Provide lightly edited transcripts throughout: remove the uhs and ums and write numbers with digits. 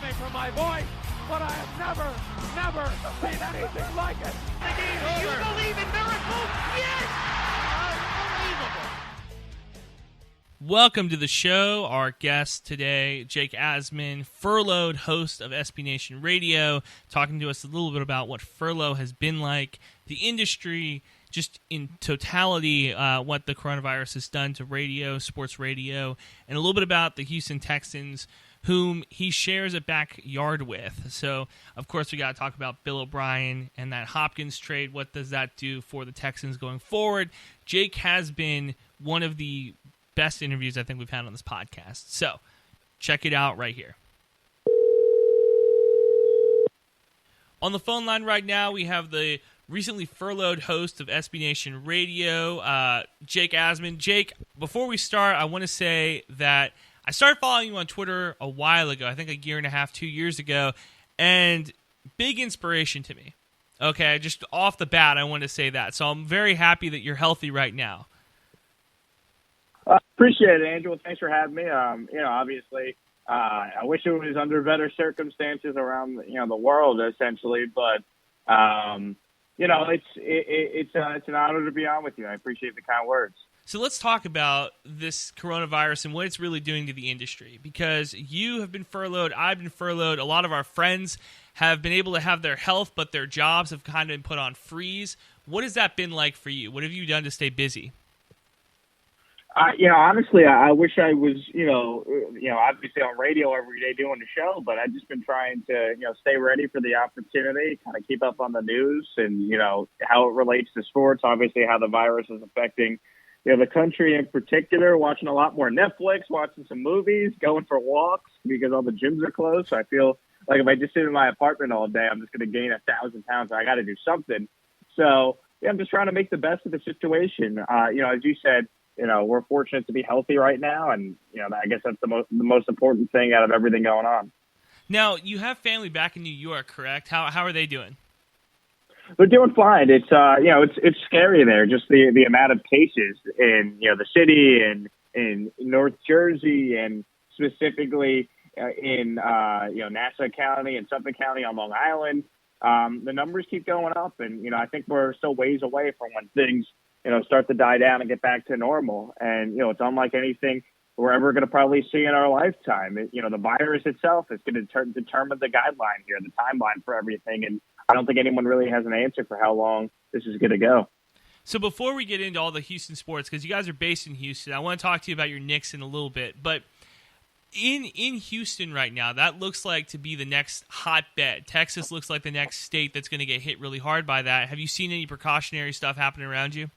me for my voice, but I have never seen anything like it. Do you believe in miracles? Yes! Unbelievable. Welcome to the show. Our guest today, Jake Asman, furloughed host of SB Nation Radio, talking to us a little bit about what furlough has been like, the industry, just in totality, what the coronavirus has done to radio, sports radio, and a little bit about the Houston Texans, whom he shares a backyard with. So, of course, we got to talk about Bill O'Brien and that Hopkins trade. What does that do for the Texans going forward? Jake has been one of the best interviews I think we've had on this podcast. So, check it out right here. On the phone line right now, we have the recently furloughed host of SB Nation Radio, Jake Asman. Jake, before we start, I want to say that I started following you on Twitter a while ago, I think a year and a half, 2 years ago, and big inspiration to me. Okay, just off the bat, I want to say that. So I'm very happy that you're healthy right now. Appreciate it, Andrew. Thanks for having me. Obviously, I wish it was under better circumstances around, the world, essentially. But, it's an honor to be on with you. I appreciate the kind words. So let's talk about this coronavirus and what it's really doing to the industry, because you have been furloughed, I've been furloughed, a lot of our friends have been able to have their health, but their jobs have kind of been put on freeze. What has that been like for you? What have you done to stay busy? Honestly, I wish I was, obviously on radio every day doing the show, but I've just been trying to, stay ready for the opportunity, kind of keep up on the news and, how it relates to sports, obviously how the virus is affecting, the country in particular, watching a lot more Netflix, watching some movies, going for walks because all the gyms are closed. So I feel like if I just sit in my apartment all day, I'm just going to gain 1,000 pounds. I got to do something. So I'm just trying to make the best of the situation. As you said, we're fortunate to be healthy right now, and I guess that's the most important thing out of everything going on. Now, you have family back in New York, correct? How are they doing? They're doing fine. It's it's scary there, just the amount of cases in the city and in North Jersey, and specifically in Nassau County and Suffolk County on Long Island. The numbers keep going up, and I think we're still ways away from when things start to die down and get back to normal. And, it's unlike anything we're ever going to probably see in our lifetime. The virus itself is going to determine the guideline here, the timeline for everything. And I don't think anyone really has an answer for how long this is going to go. So before we get into all the Houston sports, because you guys are based in Houston, I want to talk to you about your Knicks in a little bit. But in Houston right now, that looks like to be the next hotbed. Texas looks like the next state that's going to get hit really hard by that. Have you seen any precautionary stuff happening around you?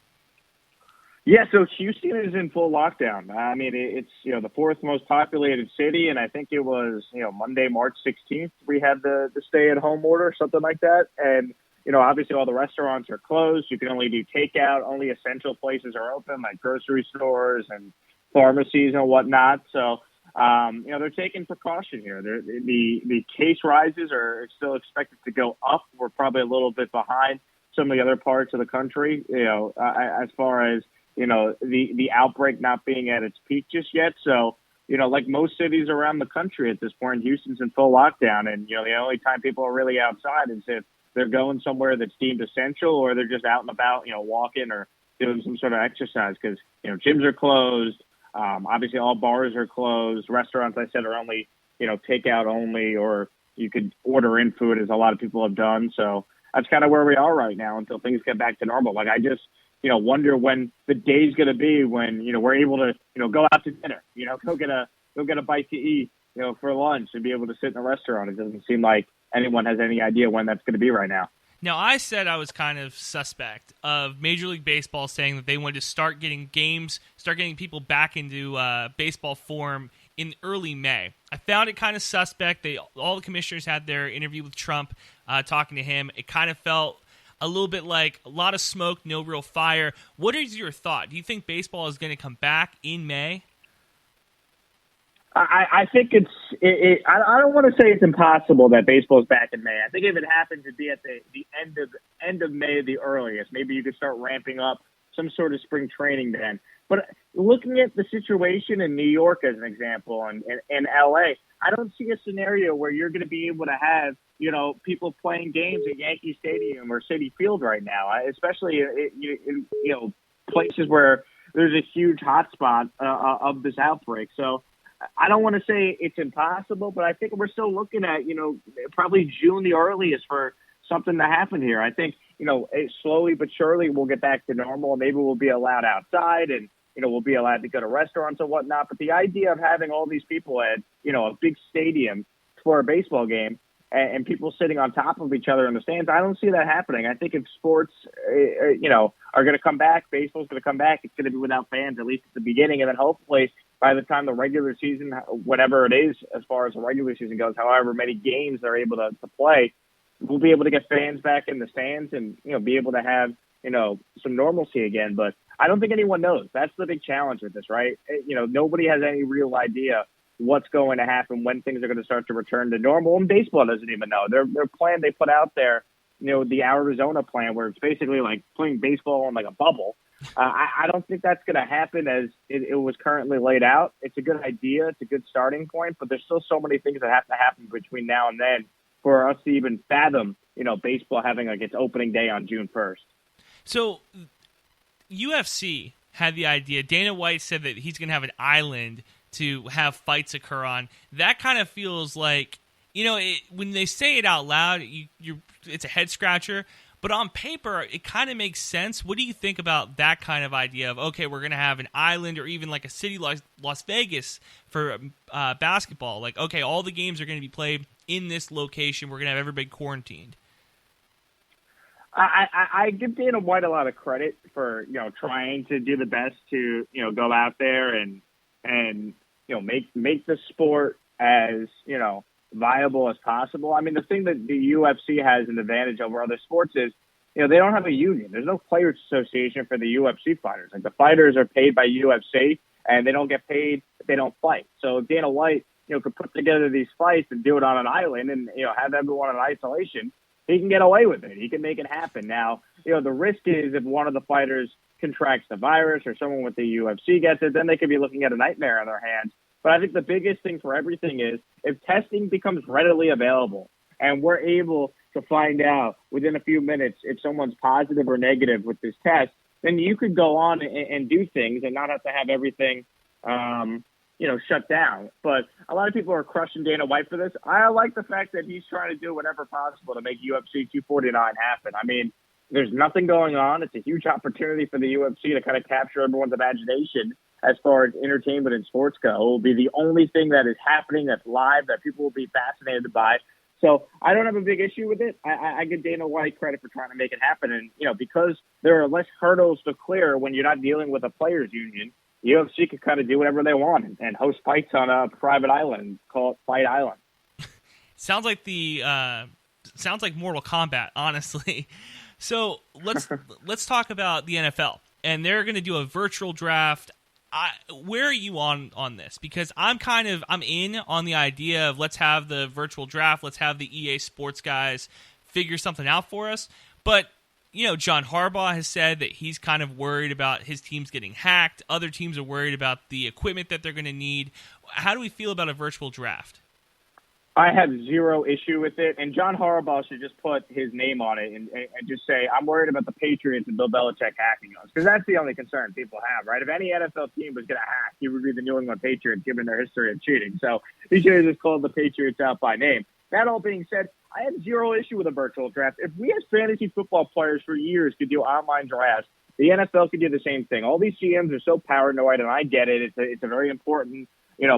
Yeah, so Houston is in full lockdown. I mean, it's, the fourth most populated city, and I think it was, Monday, March 16th, we had the stay-at-home order, something like that. And, obviously all the restaurants are closed. You can only do takeout. Only essential places are open, like grocery stores and pharmacies and whatnot. So, they're taking precaution here. The case rises are still expected to go up. We're probably a little bit behind some of the other parts of the country, as far as, the outbreak not being at its peak just yet. So, like most cities around the country at this point, Houston's in full lockdown. And, the only time people are really outside is if they're going somewhere that's deemed essential, or they're just out and about, walking or doing some sort of exercise, because, gyms are closed. Obviously all bars are closed. Restaurants, I said, are only, takeout only, or you could order in food, as a lot of people have done. So that's kind of where we are right now until things get back to normal. Like, I just, wonder when the day's going to be when, we're able to, go out to dinner, go get a bite to eat, for lunch, and be able to sit in a restaurant. It doesn't seem like anyone has any idea when that's going to be right now. Now, I said I was kind of suspect of Major League Baseball saying that they wanted to start getting people back into baseball form in early May. I found it kind of suspect. All the commissioners had their interview with Trump, talking to him. It kind of felt a little bit like a lot of smoke, no real fire. What is your thought? Do you think baseball is going to come back in May? I think I don't want to say it's impossible that baseball is back in May. I think if it happens, it'd be at the end of May, the earliest. Maybe you could start ramping up some sort of spring training then. But looking at the situation in New York as an example, and in LA, I don't see a scenario where you're going to be able to have, people playing games at Yankee Stadium or Citi Field right now, especially in places where there's a huge hotspot of this outbreak. So I don't want to say it's impossible, but I think we're still looking at, probably June the earliest for something to happen here. I think, slowly but surely we'll get back to normal, and maybe we'll be allowed outside, and we'll be allowed to go to restaurants and whatnot. But the idea of having all these people at, a big stadium for a baseball game and people sitting on top of each other in the stands, I don't see that happening. I think if sports, are going to come back, baseball's going to come back, it's going to be without fans, at least at the beginning. And then hopefully by the time the regular season, whatever it is, as far as the regular season goes, however many games they're able to play, we'll be able to get fans back in the stands and, be able to have, some normalcy again. But I don't think anyone knows. That's the big challenge with this, right? Nobody has any real idea what's going to happen, when things are going to start to return to normal. And baseball doesn't even know. Their plan they put out there, the Arizona plan, where it's basically like playing baseball in like a bubble. I don't think that's going to happen as it was currently laid out. It's a good idea. It's a good starting point, but there's still so many things that have to happen between now and then for us to even fathom, baseball having like its opening day on June 1st. So UFC had the idea. Dana White said that he's going to have an island to have fights occur on. That kind of feels like, when they say it out loud, it's a head scratcher. But on paper, it kind of makes sense. What do you think about that kind of idea of, okay, we're going to have an island or even like a city like Las Vegas for basketball? Like, okay, all the games are going to be played in this location. We're going to have everybody quarantined. I give Dana White a lot of credit for, trying to do the best to, go out there and make the sport as, viable as possible. I mean, the thing that the UFC has an advantage over other sports is, they don't have a union. There's no players association for the UFC fighters. Like, the fighters are paid by UFC and they don't get paid if they don't fight. So Dana White, could put together these fights and do it on an island and, have everyone in isolation. He can get away with it. He can make it happen. Now, the risk is if one of the fighters contracts the virus or someone with the UFC gets it, then they could be looking at a nightmare on their hands. But I think the biggest thing for everything is if testing becomes readily available and we're able to find out within a few minutes if someone's positive or negative with this test, then you could go on and do things and not have to have everything, shut down. But a lot of people are crushing Dana White for this. I like the fact that he's trying to do whatever possible to make UFC 249 happen. I mean, there's nothing going on. It's a huge opportunity for the UFC to kind of capture everyone's imagination as far as entertainment and sports go. It will be the only thing that is happening that's live that people will be fascinated by. So I don't have a big issue with it. I give Dana White credit for trying to make it happen. And, because there are less hurdles to clear when you're not dealing with a players union, UFC could kind of do whatever they want and host fights on a private island, call it Fight Island. Sounds like Mortal Kombat, honestly. So let's talk about the NFL, and they're going to do a virtual draft. Where are you on this? Because I'm in on the idea of let's have the virtual draft, let's have the EA Sports guys figure something out for us. But John Harbaugh has said that he's kind of worried about his teams getting hacked. Other teams are worried about the equipment that they're going to need. How do we feel about a virtual draft? I have zero issue with it, and John Harbaugh should just put his name on it and just say, I'm worried about the Patriots and Bill Belichick hacking us, because that's the only concern people have, right? If any NFL team was going to hack, it would be the New England Patriots, given their history of cheating. So he should have just called the Patriots out by name. That all being said, I have zero issue with a virtual draft. If we as fantasy football players for years could do online drafts, the NFL could do the same thing. All these GMs are so paranoid, and I get it. It's a very important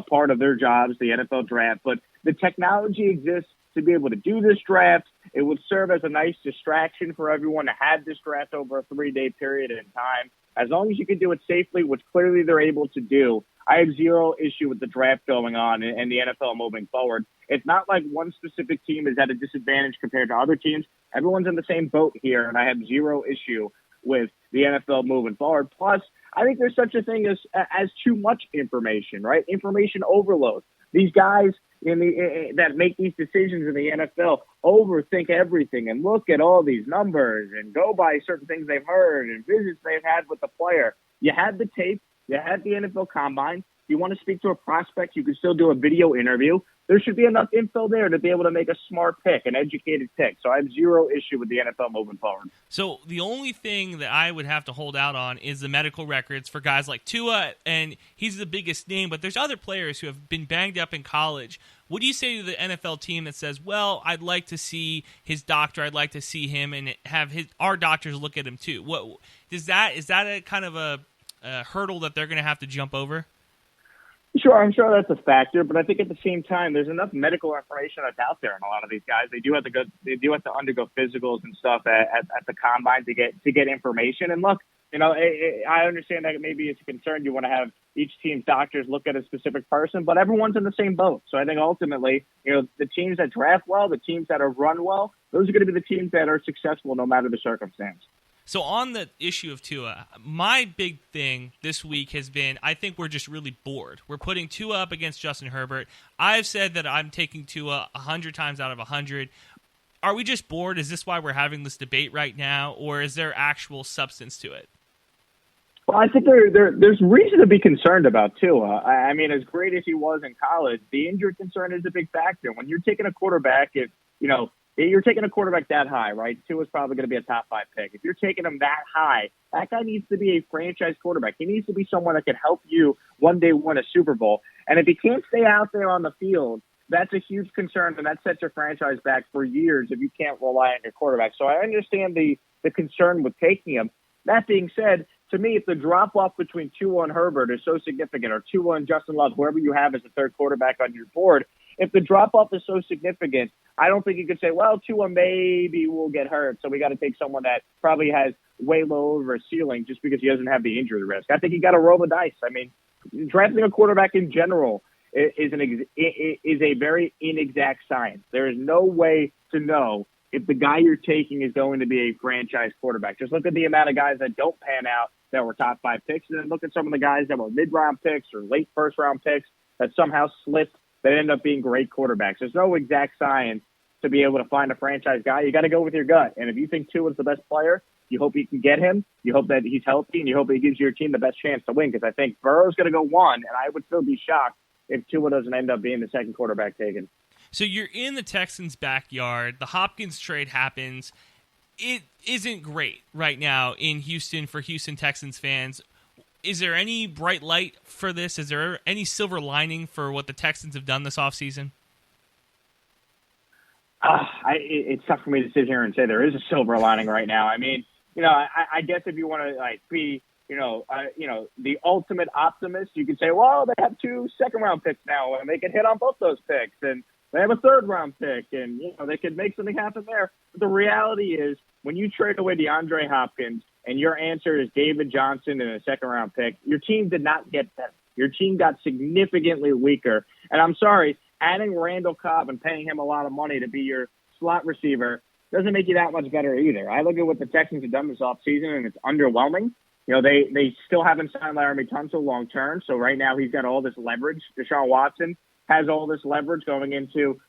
part of their jobs, the NFL draft. But the technology exists to be able to do this draft. It would serve as a nice distraction for everyone to have this draft over a 3-day period in time. As long as you can do it safely, which clearly they're able to do, I have zero issue with the draft going on and the NFL moving forward. It's not like one specific team is at a disadvantage compared to other teams. Everyone's in the same boat here, and I have zero issue with the NFL moving forward. Plus, I think there's such a thing as too much information, right? Information overload. These guys that make these decisions in the NFL overthink everything and look at all these numbers and go by certain things they've heard and visits they've had with the player. You have the tape. You had the NFL Combine. If you want to speak to a prospect, you can still do a video interview. There should be enough info there to be able to make a smart pick, an educated pick. So I have zero issue with the NFL moving forward. So the only thing that I would have to hold out on is the medical records for guys like Tua, and he's the biggest name, but there's other players who have been banged up in college. What do you say to the NFL team that says, well, I'd like to see his doctor, I'd like to see him, and have our doctors look at him too? What is that a kind of a hurdle that they're going to have to jump over? Sure, I'm sure that's a factor, but I think at the same time, there's enough medical information that's out there in a lot of these guys. They do have to undergo physicals and stuff at the combine to get information. And look, I understand that maybe it's a concern. You want to have each team's doctors look at a specific person, but everyone's in the same boat. So I think ultimately, the teams that draft well, the teams that have run well, those are going to be the teams that are successful no matter the circumstance. So on the issue of Tua, my big thing this week has been I think we're just really bored. We're putting Tua up against Justin Herbert. I've said that I'm taking Tua 100 times out of 100. Are we just bored? Is this why we're having this debate right now, or is there actual substance to it? Well, I think there's reason to be concerned about Tua. I mean, as great as he was in college, the injury concern is a big factor. When you're taking a quarterback, you're taking a quarterback that high, right? Tua's probably going to be a top 5 pick. If you're taking him that high, that guy needs to be a franchise quarterback. He needs to be someone that can help you one day win a Super Bowl. And if he can't stay out there on the field, that's a huge concern, and that sets your franchise back for years if you can't rely on your quarterback. So I understand the concern with taking him. That being said, to me, if the drop-off between Tua and Herbert is so significant, or Tua and Justin Love, whoever you have as the third quarterback on your board, if the drop-off is so significant, I don't think you could say, well, Tua maybe will get hurt, so we got to take someone that probably has way low over a ceiling just because he doesn't have the injury risk. I think you got to roll the dice. I mean, drafting a quarterback in general is a very inexact science. There is no way to know if the guy you're taking is going to be a franchise quarterback. Just look at the amount of guys that don't pan out that were top 5 picks, and then look at some of the guys that were mid-round picks or late first-round picks that somehow slipped that end up being great quarterbacks. There's no exact science to be able to find a franchise guy. You got to go with your gut. And if you think Tua is the best player, you hope you can get him. You hope that he's healthy, and you hope he gives your team the best chance to win, because I think Burrow's going to go 1, and I would still be shocked if Tua doesn't end up being the second quarterback taken. So you're in the Texans' backyard. The Hopkins trade happens. It isn't great right now in Houston for Houston Texans fans. Is there any bright light for this? Is there any silver lining for what the Texans have done this offseason? It's tough for me to sit here and say there is a silver lining right now. I mean, I guess if you want to be, the ultimate optimist, you could say, well, they have 2 second-round picks now, and they can hit on both those picks, and they have a 3rd-round pick, and they could make something happen there. But the reality is, when you trade away DeAndre Hopkins and your answer is David Johnson and a 2nd-round pick, your team did not get better. Your team got significantly weaker. And I'm sorry, adding Randall Cobb and paying him a lot of money to be your slot receiver doesn't make you that much better either. I look at what the Texans have done this offseason, and it's underwhelming. They still haven't signed Laramie Tunsil long-term, so right now he's got all this leverage. Deshaun Watson has all this leverage going into,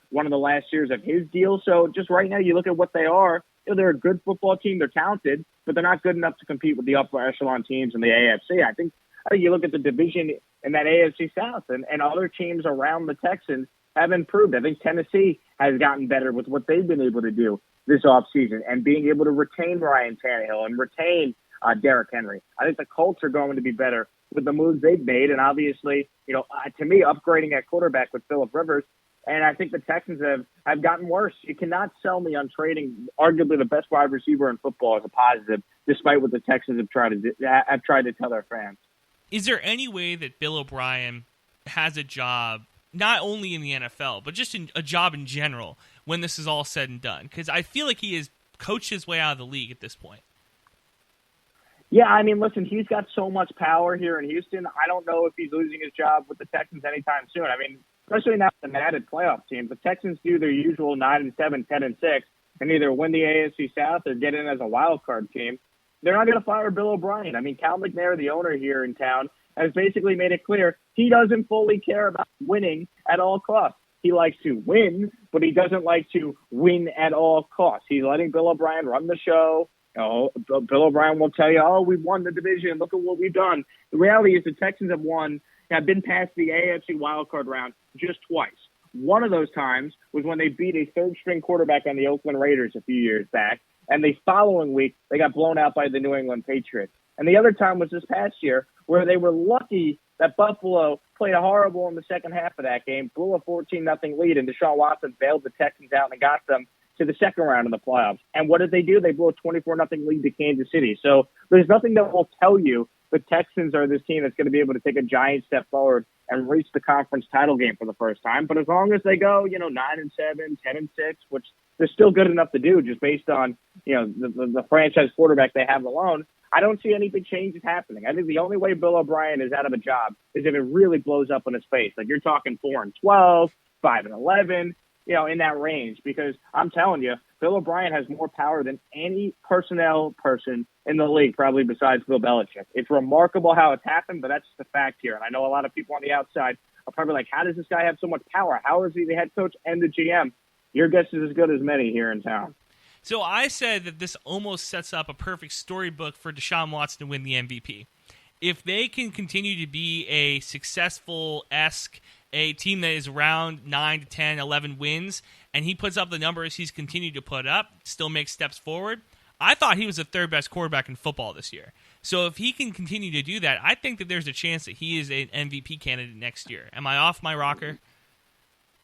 one of the last years of his deal. So just right now, you look at what they are. They're a good football team. They're talented, but they're not good enough to compete with the upper echelon teams in the AFC. I think you look at the division in that AFC South, and other teams around the Texans have improved. I think Tennessee has gotten better with what they've been able to do this offseason and being able to retain Ryan Tannehill and retain Derrick Henry. I think the Colts are going to be better with the moves they've made, and obviously, to me, upgrading at quarterback with Phillip Rivers. And I think the Texans have gotten worse. You cannot sell me on trading arguably the best wide receiver in football as a positive, despite what the Texans have tried to tell their fans. Is there any way that Bill O'Brien has a job, not only in the NFL, but just a job in general when this is all said and done? Because I feel like he has coached his way out of the league at this point. Yeah, I mean, listen, he's got so much power here in Houston. I don't know if he's losing his job with the Texans anytime soon. I mean, especially now with an added playoff team. The Texans do their usual 9-7, 10-6, and either win the AFC South or get in as a wild card team. They're not going to fire Bill O'Brien. I mean, Cal McNair, the owner here in town, has basically made it clear he doesn't fully care about winning at all costs. He likes to win, but he doesn't like to win at all costs. He's letting Bill O'Brien run the show. Bill O'Brien will tell you, oh, we won the division. Look at what we've done. The reality is the Texans have been past the AFC wildcard round just twice. One of those times was when they beat a third-string quarterback on the Oakland Raiders a few years back, and the following week they got blown out by the New England Patriots. And the other time was this past year where they were lucky that Buffalo played horrible in the second half of that game, blew a 14-0 lead, and Deshaun Watson bailed the Texans out and got them to the second round of the playoffs. And what did they do? They blew a 24-0 lead to Kansas City. So there's nothing that will tell you the Texans are this team that's going to be able to take a giant step forward and reach the conference title game for the first time. But as long as they go, 9-7, 10-6, which they're still good enough to do just based on, the franchise quarterback they have alone, I don't see any big changes happening. I think the only way Bill O'Brien is out of a job is if it really blows up in his face. Like you're talking 4-12, 5-11, in that range, because I'm telling you, Bill O'Brien has more power than any personnel person in the league, probably besides Bill Belichick. It's remarkable how it's happened, but that's just a fact here. And I know a lot of people on the outside are probably like, how does this guy have so much power? How is he the head coach and the GM? Your guess is as good as many here in town. So I said that this almost sets up a perfect storybook for Deshaun Watson to win the MVP. If they can continue to be a successful-esque, a team that is around 9 to 10, 11 wins, and he puts up the numbers he's continued to put up, still makes steps forward, I thought he was the third best quarterback in football this year. So if he can continue to do that, I think that there's a chance that he is an MVP candidate next year. Am I off my rocker?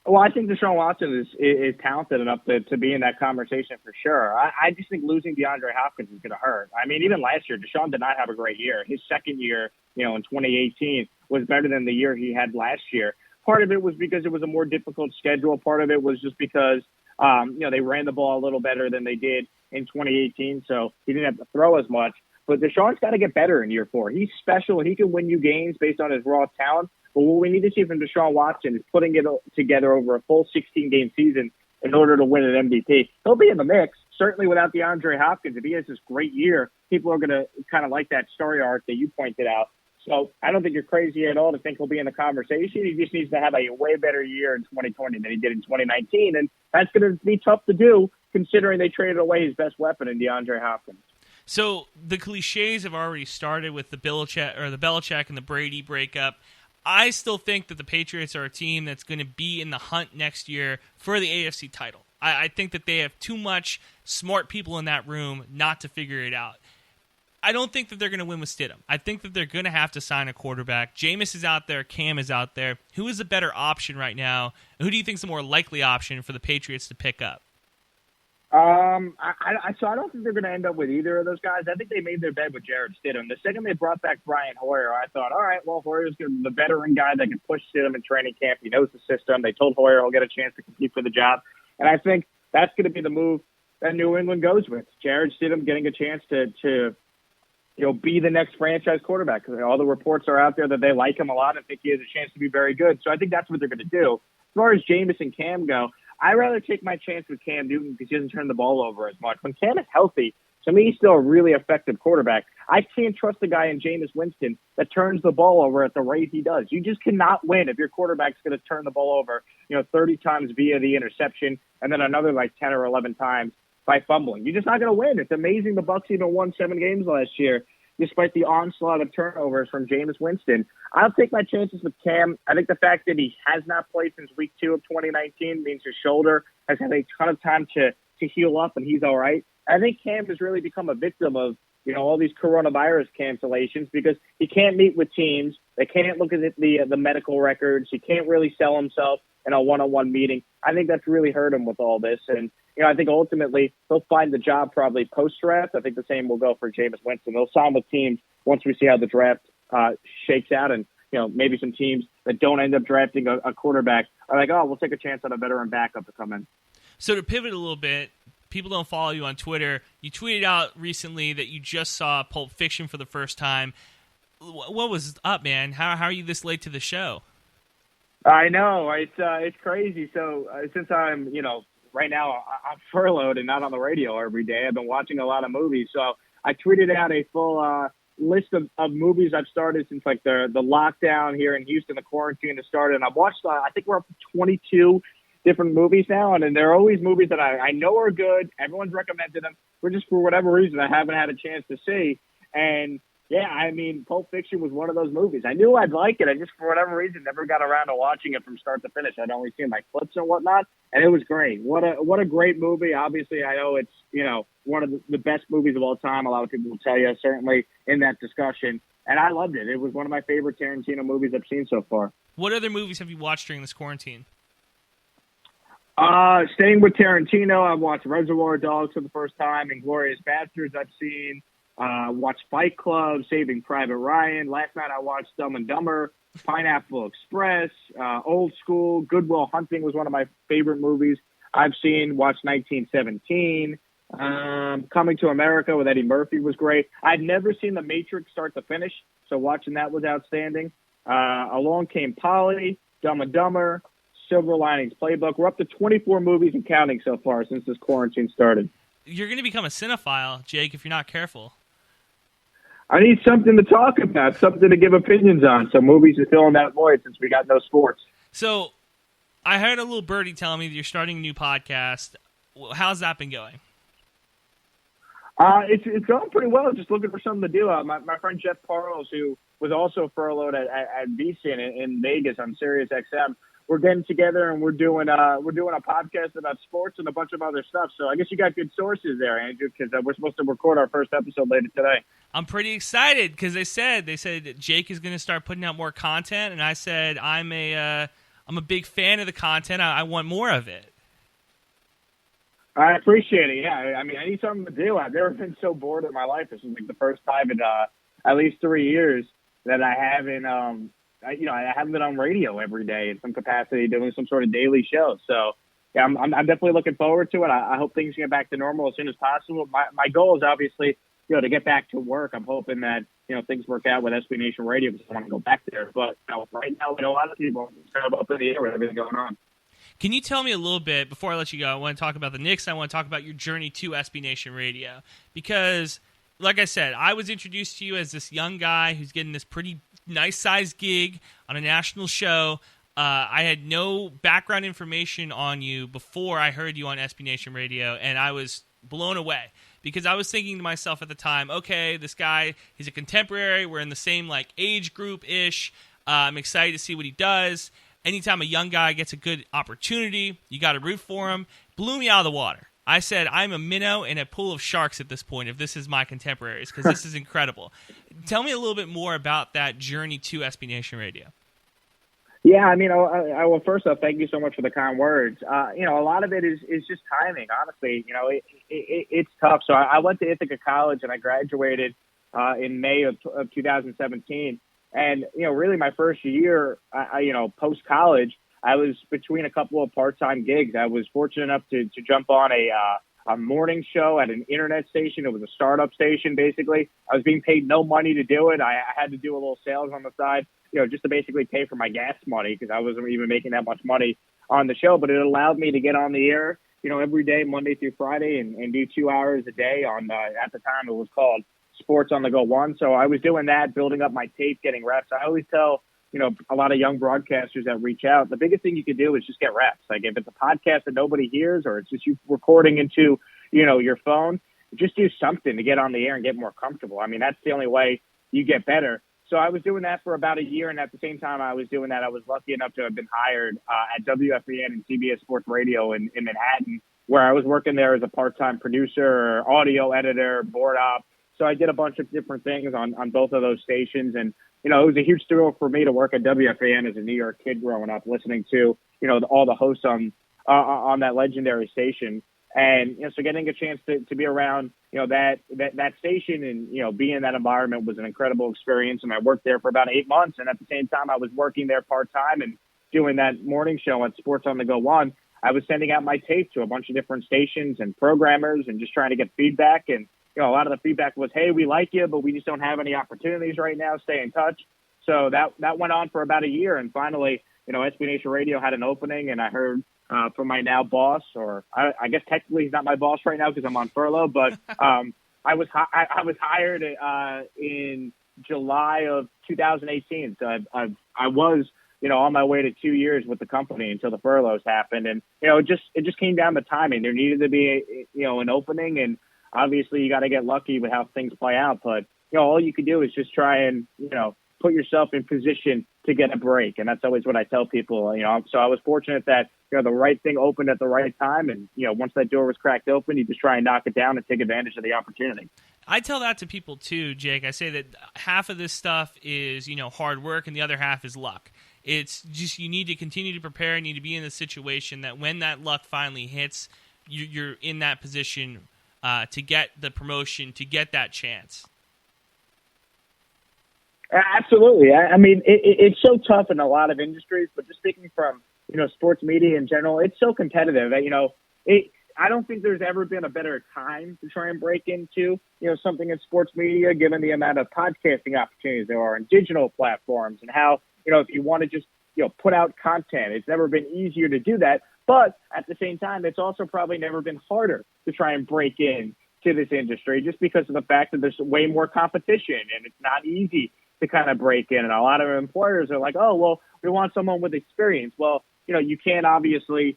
Well, I think Deshaun Watson is talented enough to be in that conversation for sure. I just think losing DeAndre Hopkins is going to hurt. I mean, even last year, Deshaun did not have a great year. His second year, in 2018, was better than the year he had last year. Part of it was because it was a more difficult schedule. Part of it was just because, they ran the ball a little better than they did in 2018, so he didn't have to throw as much. But Deshaun's got to get better in year 4. He's special. He can win you games based on his raw talent. But what we need to see from Deshaun Watson is putting it together over a full 16-game season in order to win an MVP. He'll be in the mix, certainly without DeAndre Hopkins. If he has this great year, people are going to kind of like that story arc that you pointed out. So I don't think you're crazy at all to think he'll be in the conversation. He just needs to have a way better year in 2020 than he did in 2019, and that's going to be tough to do considering they traded away his best weapon in DeAndre Hopkins. So the cliches have already started with the Belichick and the Brady breakup. I still think that the Patriots are a team that's going to be in the hunt next year for the AFC title. I think that they have too much smart people in that room not to figure it out. I don't think that they're going to win with Stidham. I think that they're going to have to sign a quarterback. Jameis is out there. Cam is out there. Who is the better option right now? Who do you think is the more likely option for the Patriots to pick up? So I don't think they're going to end up with either of those guys. I think they made their bed with Jared Stidham. The second they brought back Brian Hoyer, I thought, all right, well, Hoyer's the veteran guy that can push Stidham in training camp. He knows the system. They told Hoyer he'll get a chance to compete for the job. And I think that's going to be the move that New England goes with. Jared Stidham getting a chance to be the next franchise quarterback. Because all the reports are out there that they like him a lot and think he has a chance to be very good. So I think that's what they're going to do. As far as Jameis and Cam go, I'd rather take my chance with Cam Newton because he doesn't turn the ball over as much. When Cam is healthy, to me, he's still a really effective quarterback. I can't trust the guy in Jameis Winston that turns the ball over at the rate he does. You just cannot win if your quarterback's going to turn the ball over, 30 times via the interception and then another 10 or 11 times by fumbling. You're just not going to win. It's amazing the Bucs even won 7 games last year despite the onslaught of turnovers from Jameis Winston. I'll take my chances with Cam. I think the fact that he has not played since week 2 of 2019 means his shoulder has had a ton of time to heal up, and he's all right. I think Cam has really become a victim of, all these coronavirus cancellations because he can't meet with teams. They can't look at the medical records. He can't really sell himself in a one-on-one meeting. I think that's really hurt him with all this. And, I think ultimately he'll find the job probably post-draft. I think the same will go for Jameis Winston. They'll sign with teams once we see how the draft shakes out. And, maybe some teams that don't end up drafting a quarterback are like, oh, we'll take a chance on a veteran backup to come in. So to pivot a little bit, people don't follow you on Twitter. You tweeted out recently that you just saw Pulp Fiction for the first time. What was up, man? How are you this late to the show? I know. It's crazy. So since I'm, right now I'm furloughed and not on the radio every day, I've been watching a lot of movies. So I tweeted out a full list of movies I've started since the lockdown here in Houston, the quarantine has started. And I've watched, I think we're up to 22 different movies now, and they're always movies that I know are good. Everyone's recommended them, but just for whatever reason, I haven't had a chance to see. And yeah, I mean, Pulp Fiction was one of those movies. I knew I'd like it. I just, for whatever reason, never got around to watching it from start to finish. I'd only seen like clips and whatnot, and it was great. What a great movie. Obviously, I know it's, one of the best movies of all time. A lot of people will tell you, certainly in that discussion. And I loved it. It was one of my favorite Tarantino movies I've seen so far. What other movies have you watched during this quarantine? Staying with Tarantino, I watched Reservoir Dogs for the first time, Inglourious Basterds I've seen. Watched Fight Club, Saving Private Ryan. Last night I watched Dumb and Dumber, Pineapple Express, Old School, Good Will Hunting was one of my favorite movies I've seen. Watched 1917. Coming to America with Eddie Murphy was great. I'd never seen The Matrix start to finish, so watching that was outstanding. Along Came Polly, Dumb and Dumber, Silver Linings Playbook. We're up to 24 movies and counting so far since this quarantine started. You're going to become a cinephile, Jake, if you're not careful. I need something to talk about, something to give opinions on. So movies are filling that void since we got no sports. So I heard a little birdie telling me that you're starting a new podcast. How's that been going? It's going pretty well. Just looking for something to do. My friend Jeff Parles, who was also furloughed at VSiN in Vegas on Sirius XM, we're getting together and we're doing a podcast about sports and a bunch of other stuff. So I guess you got good sources there, Andrew, because we're supposed to record our first episode later today. I'm pretty excited because they said that Jake is going to start putting out more content, and I said I'm a big fan of the content. I want more of it. I appreciate it. Yeah, I mean, I need something to do. I've never been so bored in my life. This is like the first time in at least 3 years that I haven't. I haven't been on radio every day in some capacity doing some sort of daily show. So, yeah, I'm definitely looking forward to it. I hope things get back to normal as soon as possible. My goal is obviously, to get back to work. I'm hoping that, things work out with SB Nation Radio because I want to go back there. But right now, I know a lot of people are kind of up in the air with everything going on. Can you tell me a little bit, before I let you go, I want to talk about the Knicks. I want to talk about your journey to SB Nation Radio. Because, like I said, I was introduced to you as this young guy who's getting this pretty nice-sized gig on a national show. I had no background information on you before I heard you on SB Nation Radio, and I was blown away because I was thinking to myself at the time, okay, this guy, he's a contemporary. We're in the same age group-ish. I'm excited to see what he does. Anytime a young guy gets a good opportunity, you got to root for him. Blew me out of the water. I said, I'm a minnow in a pool of sharks at this point if this is my contemporaries, because this is incredible. Tell me a little bit more about that journey to SB Nation Radio. Yeah, I mean, I will first off, thank you so much for the kind words. A lot of it is just timing, honestly. It's tough. So I went to Ithaca College and I graduated in May of 2017. And, really my first year, post-college, I was between a couple of part-time gigs. I was fortunate enough to jump on a morning show at an internet station. It was a startup station, basically. I was being paid no money to do it. I had to do a little sales on the side, just to basically pay for my gas money because I wasn't even making that much money on the show. But it allowed me to get on the air, every day, Monday through Friday, and do 2 hours a day on, at the time it was called Sports on the Go 1. So I was doing that, building up my tape, getting reps. I always tell a lot of young broadcasters that reach out, the biggest thing you could do is just get reps. Like if it's a podcast that nobody hears or it's just you recording into, your phone, just do something to get on the air and get more comfortable. I mean, that's the only way you get better. So I was doing that for about a year. And at the same time I was doing that, I was lucky enough to have been hired at WFBN and CBS Sports Radio in Manhattan, where I was working there as a part-time producer, audio editor, board op. So I did a bunch of different things on both of those stations. And, it was a huge thrill for me to work at WFAN as a New York kid growing up, listening to, all the hosts on that legendary station. And, so getting a chance to be around, that station and, be in that environment was an incredible experience. And I worked there for about 8 months. And at the same time, I was working there part-time and doing that morning show on Sports on the Go 1. I was sending out my tape to a bunch of different stations and programmers and just trying to get feedback. And, a lot of the feedback was, hey, we like you, but we just don't have any opportunities right now. Stay in touch. So that went on for about a year. And finally, SB Nation Radio had an opening, and I heard from my now boss, or I guess technically he's not my boss right now because I'm on furlough, but I was hired in July of 2018. So I was on my way to 2 years with the company until the furloughs happened. And, it just came down to timing. There needed to be, an opening, and obviously you got to get lucky with how things play out. But, all you can do is just try and, put yourself in position to get a break. And that's always what I tell people, So I was fortunate that, the right thing opened at the right time. And, once that door was cracked open, you just try and knock it down and take advantage of the opportunity. I tell that to people too, Jake. I say that half of this stuff is, hard work and the other half is luck. It's just you need to continue to prepare, you need to be in the situation that when that luck finally hits, you're in that position to get the promotion, to get that chance. Absolutely. I mean, it's so tough in a lot of industries, but just speaking from, sports media in general, it's so competitive that, I don't think there's ever been a better time to try and break into, something in sports media, given the amount of podcasting opportunities there are and digital platforms and how, if you want to just, put out content, it's never been easier to do that. But at the same time, it's also probably never been harder to try and break in to this industry just because of the fact that there's way more competition and it's not easy to kind of break in. And a lot of employers are like, oh, well, we want someone with experience. Well, you can't obviously,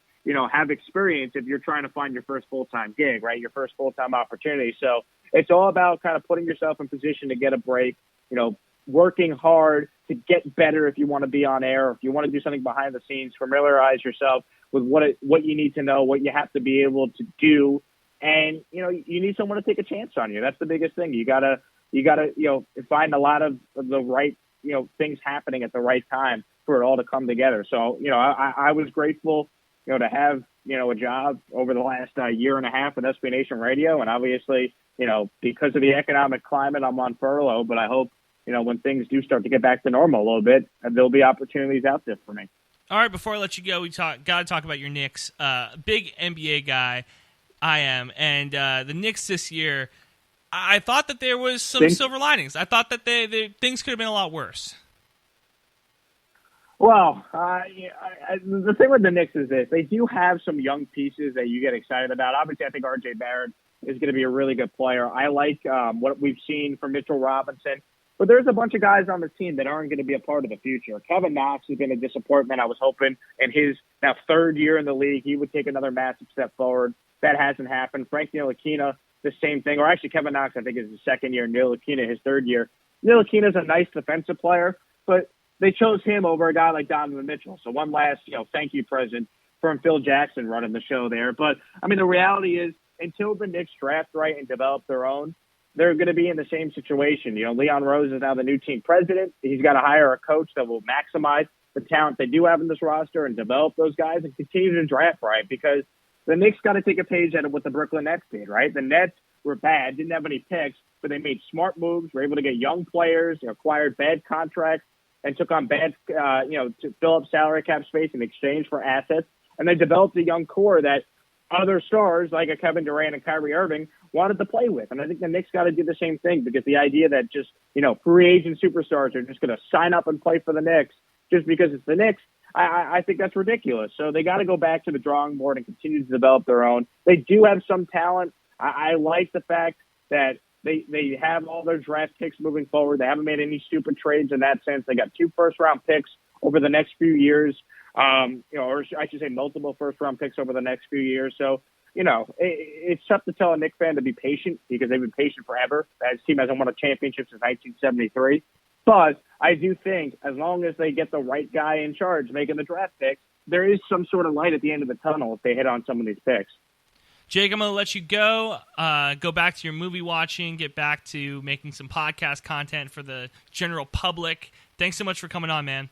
have experience if you're trying to find your first full-time gig, right? Your first full-time opportunity. So it's all about kind of putting yourself in position to get a break, working hard to get better if you want to be on air, or if you want to do something behind the scenes, familiarize yourself with what you need to know, what you have to be able to do. And, you need someone to take a chance on you. That's the biggest thing. You gotta, find a lot of the right, things happening at the right time for it all to come together. So, I was grateful, to have, a job over the last year and a half with SB Nation Radio. And obviously, because of the economic climate, I'm on furlough, but I hope, when things do start to get back to normal a little bit, there'll be opportunities out there for me. All right, before I let you go, we got to talk about your Knicks. Big NBA guy, I am, and the Knicks this year, I thought that there was some silver linings. I thought that things could have been a lot worse. Well, the thing with the Knicks is this. They do have some young pieces that you get excited about. Obviously, I think R.J. Barrett is going to be a really good player. I like what we've seen from Mitchell Robinson. But there's a bunch of guys on the team that aren't going to be a part of the future. Kevin Knox has been a disappointment. I was hoping in his now third year in the league, he would take another massive step forward. That hasn't happened. Frank Ntilikina, the same thing. Or actually, Kevin Knox, I think, is his second year. Ntilikina, his third year. Ntilikina's a nice defensive player, but they chose him over a guy like Donovan Mitchell. So one last, thank you present from Phil Jackson running the show there. But, I mean, the reality is until the Knicks draft right and develop their own, they're going to be in the same situation. Leon Rose is now the new team president. He's got to hire a coach that will maximize the talent they do have in this roster and develop those guys and continue to draft right, because the Knicks got to take a page out of what the Brooklyn Nets did, right? The Nets were bad, didn't have any picks, but they made smart moves, were able to get young players, acquired bad contracts, and took on bad, to fill up salary cap space in exchange for assets. And they developed a young core that other stars like a Kevin Durant and Kyrie Irving wanted to play with. And I think the Knicks got to do the same thing, because the idea that just, free agent superstars are just going to sign up and play for the Knicks just because it's the Knicks, I think that's ridiculous. So they got to go back to the drawing board and continue to develop their own. They do have some talent. I like the fact that they have all their draft picks moving forward. They haven't made any stupid trades in that sense. They got 2 first-round picks over the next few years, or I should say multiple first-round picks over the next few years. So, it's tough to tell a Knicks fan to be patient, because they've been patient forever. This team hasn't won a championship since 1973. But I do think as long as they get the right guy in charge making the draft picks, there is some sort of light at the end of the tunnel if they hit on some of these picks. Jake, I'm going to let you go. Go back to your movie watching, get back to making some podcast content for the general public. Thanks so much for coming on, man.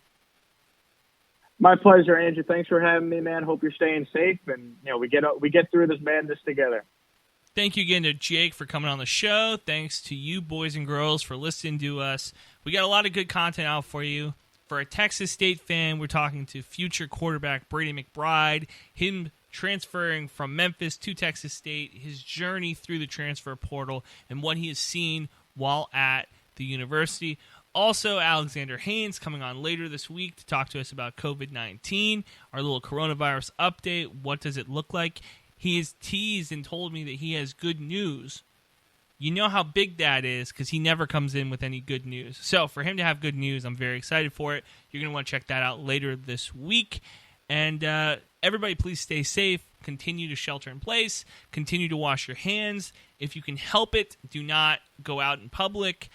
My pleasure, Andrew. Thanks for having me, man. Hope you're staying safe, and we get through this madness together. Thank you again to Jake for coming on the show. Thanks to you, boys and girls, for listening to us. We got a lot of good content out for you. For a Texas State fan, we're talking to future quarterback Brady McBride, him transferring from Memphis to Texas State, his journey through the transfer portal, and what he has seen while at the university. Also, Alexander Haynes coming on later this week to talk to us about COVID-19, our little coronavirus update. What does it look like? He has teased and told me that he has good news you know how big that is because he never comes in with any good news. So for him to have good news, I'm very excited for it. You're going to want to check that out later this week. And everybody, please stay safe. Continue to shelter in place. Continue to wash your hands. If you can help it, do not go out in public.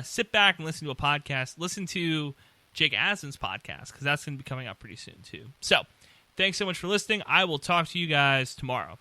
Sit back and listen to a podcast. Listen to Jake Asman's podcast because that's going to be coming out pretty soon too. So thanks so much for listening. I will talk to you guys tomorrow.